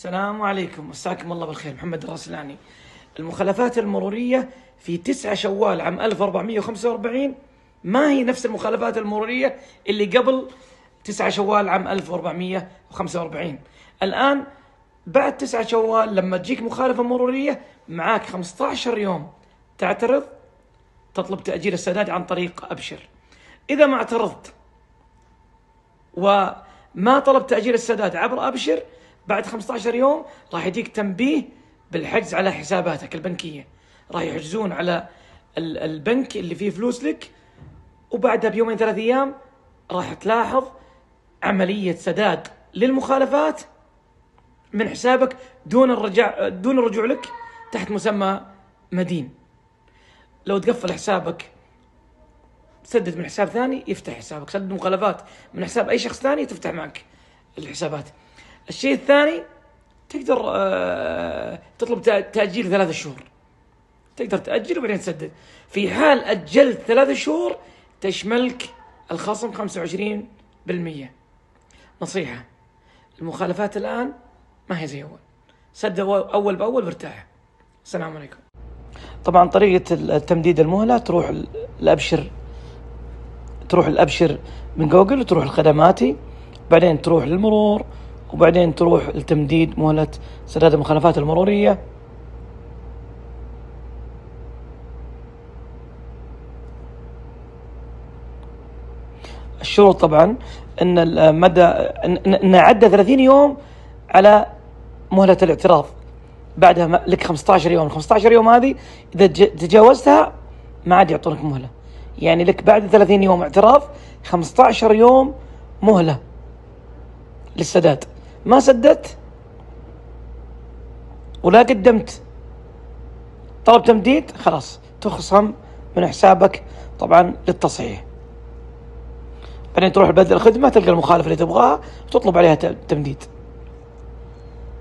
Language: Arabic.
السلام عليكم، مساكم الله بالخير. محمد الرسلاني. المخالفات المرورية في 9 شوال عام 1445 ما هي نفس المخالفات المرورية اللي قبل 9 شوال عام 1445. الآن بعد 9 شوال لما تجيك مخالفة مرورية معاك 15 يوم تعترض، تطلب تأجيل السداد عن طريق أبشر. إذا ما اعترضت وما طلب تأجيل السداد عبر أبشر، بعد 15 يوم راح يجيك تنبيه بالحجز على حساباتك البنكية. راح يحجزون على البنك اللي فيه فلوس لك، وبعدها بيومين 3 أيام راح تلاحظ عملية سداد للمخالفات من حسابك دون الرجوع لك تحت مسمى مدين. لو تقفل حسابك سدد من حساب ثاني يفتح حسابك، سدد مخالفات من حساب أي شخص ثاني تفتح معك الحسابات. الشيء الثاني تقدر تطلب تأجيل 3 شهور، تقدر تأجل وبعدين تسدد. في حال أجلت 3 شهور تشملك الخصم 25%. نصيحة: المخالفات الآن ما هي زي أول، سدد أول بأول وارتاح. السلام عليكم. طبعا طريقة التمديد المهلة تروح الأبشر من جوجل، وتروح الخدماتي، بعدين تروح للمرور، وبعدين تروح لتمديد مهلة سداد المخالفات المرورية. الشروط طبعا ان المدى ان عدى 30 يوم على مهلة الاعتراض، بعدها لك 15 يوم. 15 يوم هذه اذا تجاوزتها ما عاد يعطونك مهلة، يعني لك بعد 30 يوم اعتراض 15 يوم مهلة للسداد. ما سددت ولا قدمت طلب تمديد، خلاص تخصم من حسابك طبعا للتصحيح. بعدين تروح لبدل الخدمة، تلقى المخالفة اللي تبغاها وتطلب عليها تمديد.